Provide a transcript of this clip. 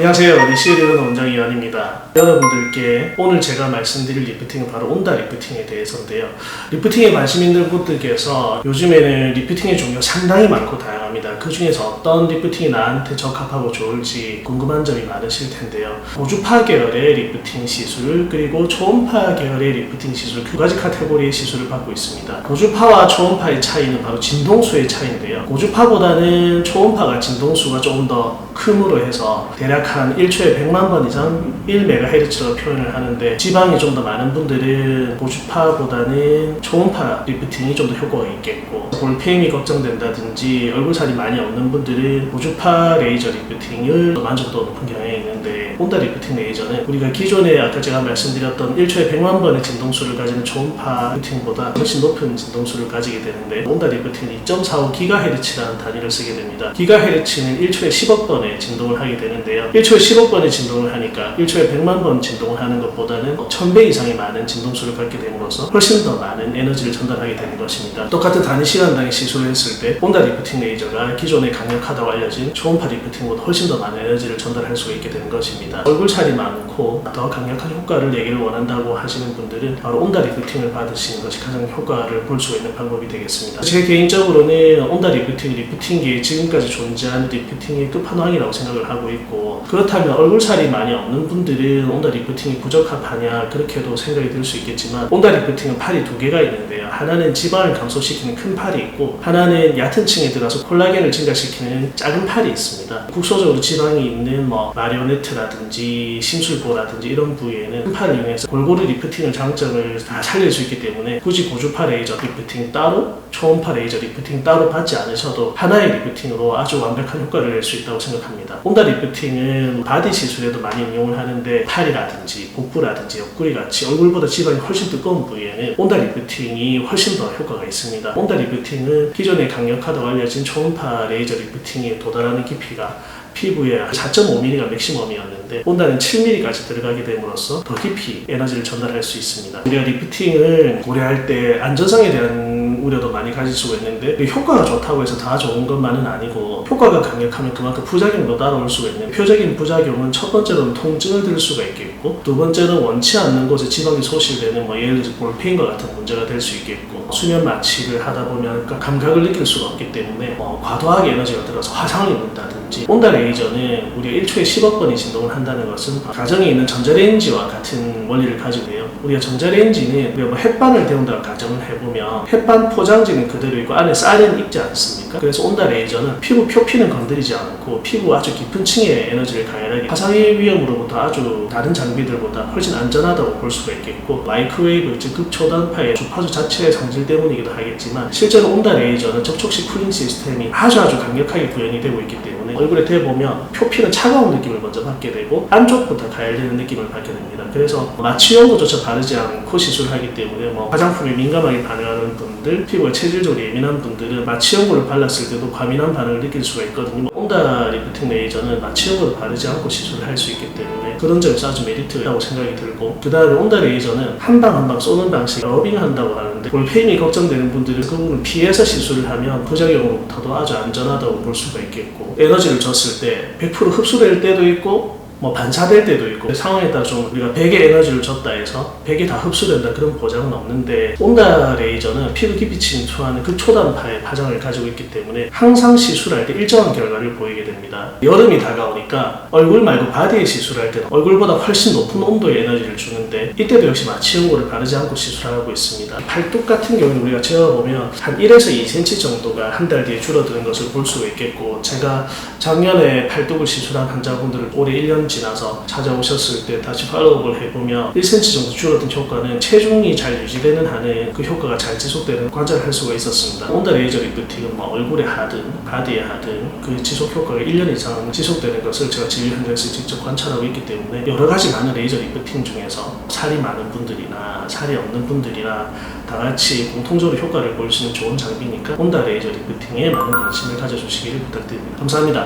안녕하세요. 리시리는 원장이완입니다. 여러분들께 오늘 제가 말씀드릴 리프팅은 바로 온다 리프팅에 대해서인데요. 리프팅에 관심 있는 분들께서 요즘에는 리프팅의 종류가 상당히 많고 다양합니다. 그 중에서 어떤 리프팅이 나한테 적합하고 좋을지 궁금한 점이 많으실 텐데요. 고주파 계열의 리프팅 시술 그리고 초음파 계열의 리프팅 시술 두 가지 카테고리의 시술을 받고 있습니다. 고주파와 초음파의 차이는 바로 진동수의 차이인데요. 고주파보다는 초음파가 진동수가 조금 더 큼으로 해서 대략 한 1초에 100만 번 이상 1MHz로 표현을 하는데, 지방이 좀 더 많은 분들은 고주파보다는 초음파 리프팅이 좀 더 효과가 있겠고, 볼페임이 걱정된다든지 얼굴살이 많이 없는 분들은 고주파 레이저 리프팅을 만족도 높은 경향이 있는데, 온다 리프팅 레이저는 우리가 기존에 아까 제가 말씀드렸던 1초에 100만 번의 진동수를 가지는 초음파 리프팅보다 훨씬 높은 진동수를 가지게 되는데, 온다 리프팅은 2.45GHz라는 단위를 쓰게 됩니다. 기가헤르츠는 1초에 10억 번의 진동을 하게 되는데요. 1초에 10억 번의 진동을 하니까 1초에 100만 번 진동을 하는 것보다는 1000배 이상의 많은 진동수를 갖게 됨으로써 훨씬 더 많은 에너지를 전달하게 되는 것입니다. 똑같은 단위 시간당의 시술을 했을 때 온다 리프팅 레이저가 기존에 강력하다고 알려진 초음파 리프팅보다 훨씬 더 많은 에너지를 전달할 수가 있게 되는 것입니다. 얼굴살이 많고 더 강력한 효과를 내기를 원한다고 하시는 분들은 바로 온다 리프팅을 받으시는 것이 가장 효과를 볼 수 있는 방법이 되겠습니다. 제 개인적으로는 온다 리프팅계에 지금까지 존재하는 리프팅의 끝판왕이라고 생각을 하고 있고, 그렇다면 얼굴살이 많이 없는 분들은 온다 리프팅이 부적합하냐 그렇게도 생각이 들 수 있겠지만, 온다 리프팅은 팔이 두 개가 있는데요. 하나는 지방을 감소시키는 큰 팔이 있고, 하나는 얕은 층에 들어가서 콜라겐을 증가시키는 작은 팔이 있습니다. 국소적으로 지방이 있는 마리오네트라든지 심술보라든지 이런 부위에는 큰 팔을 이용해서 골고루 리프팅을 장점을 다 살릴 수 있기 때문에 굳이 고주파 레이저 리프팅 따로, 초음파 레이저 리프팅 따로 받지 않으셔도 하나의 리프팅으로 아주 완벽한 효과를 낼 수 있다고 생각합니다. 온다 리프팅은 바디 시술에도 많이 이용을 하는데, 팔이라든지 복부라든지 옆구리 같이 얼굴보다 지방이 훨씬 두꺼운 부위에는 온다 리프팅이 훨씬 더 효과가 있습니다. 온다 리프팅은 기존에 강력하다고 알려진 초음파 레이저 리프팅에 도달하는 깊이가 피부에 4.5mm가 맥시멈이었는데, 온다는 7mm까지 들어가게 됨으로써 더 깊이 에너지를 전달할 수 있습니다. 우리가 리프팅을 고려할 때 안전성에 대한 우려도 많이 가질 수가 있는데, 효과가 좋다고 해서 다 좋은 것만은 아니고, 효과가 강력하면 그만큼 부작용도 따라올 수가 있는, 표적인 부작용은 첫 번째로는 통증을 들 수가 있겠고, 두 번째는 원치 않는 곳에 지방이 소실되는 예를 들어서 볼페인과 같은 문제가 될 수 있겠고, 수면 마취를 하다 보면 감각을 느낄 수가 없기 때문에 과도하게 에너지가 들어서 화상을 입는다든지, 온다 레이저는 우리가 1초에 10억 번의 진동을 한다는 것은 가정에 있는 전자레인지와 같은 원리를 가지고 돼요. 우리가 전자레인지는 우리가 햇반을 데운다고 가정을 해보면 햇반 포장지는 그대로 있고 안에 쌀은 익지 않습니까? 그래서 온다 레이저는 피부 표피는 건드리지 않고 피부 아주 깊은 층에 에너지를 가열하게, 화상의 위험으로부터 아주 다른 장비들보다 훨씬 안전하다고 볼 수가 있겠고, 마이크로웨이브 즉 극초단파의 주파수 자체의 성질 때문이기도 하겠지만, 실제로 온다 레이저는 접촉식 쿨링 시스템이 아주 강력하게 구현이 되고 있기 때문에 얼굴에 대보면 표피는 차가운 느낌을 먼저 받게 되고 안쪽부터 가열되는 느낌을 받게 됩니다. 그래서 마취용구조차 바르지 않고 시술을 하기 때문에 화장품에 민감하게 반응하는 분들, 피부가 체질적으로 예민한 분들은 마취용구를 발랐을 때도 과민한 반응을 느낄 수가 있거든요. 온다 리프팅 레이저는 마취용구를 바르지 않고 시술을 할 수 있기 때문에 그런 점에서 아주 메리트가 있다고 생각이 들고, 그 다음에 온다 레이저는 한 방 한 방 쏘는 방식, 러빙 한다고 하는데, 볼페임이 걱정되는 분들은 그 부분을 피해서 시술을 하면 부작용으로부터도 아주 안전하다고 볼 수가 있겠고, 에너지를 줬을 때 100% 흡수될 때도 있고 반사될 때도 있고, 상황에 따라 좀 우리가 100의 에너지를 줬다 해서 100이 다 흡수된다 그런 보장은 없는데, 온다 레이저는 피부 깊이 침투하는 극초단파의 파장을 가지고 있기 때문에 항상 시술할 때 일정한 결과를 보이게 됩니다. 여름이 다가오니까 얼굴 말고 바디에 시술할 때는 얼굴보다 훨씬 높은 온도의 에너지를 주는데, 이때도 역시 마취용구를 바르지 않고 시술하고 있습니다. 팔뚝 같은 경우는 우리가 재어보면 한 1에서 2cm 정도가 한 달 뒤에 줄어드는 것을 볼 수가 있겠고, 제가 작년에 팔뚝을 시술한 환자분들을 올해 1년 지나서 찾아오셨을 때 다시 팔로우업을 해보면 1cm 정도 줄어든 효과는 체중이 잘 유지되는 한에 그 효과가 잘 지속되는 관찰을 할 수가 있었습니다. 온다 레이저 리프팅은 얼굴에 하든 바디에 하든 그 지속 효과가 1년 이상 지속되는 것을 제가 진료 현장에서 직접 관찰하고 있기 때문에, 여러 가지 많은 레이저 리프팅 중에서 살이 많은 분들이나 살이 없는 분들이나 다 같이 공통적으로 효과를 볼 수 있는 좋은 장비니까 온다 레이저 리프팅에 많은 관심을 가져주시기를 부탁드립니다. 감사합니다.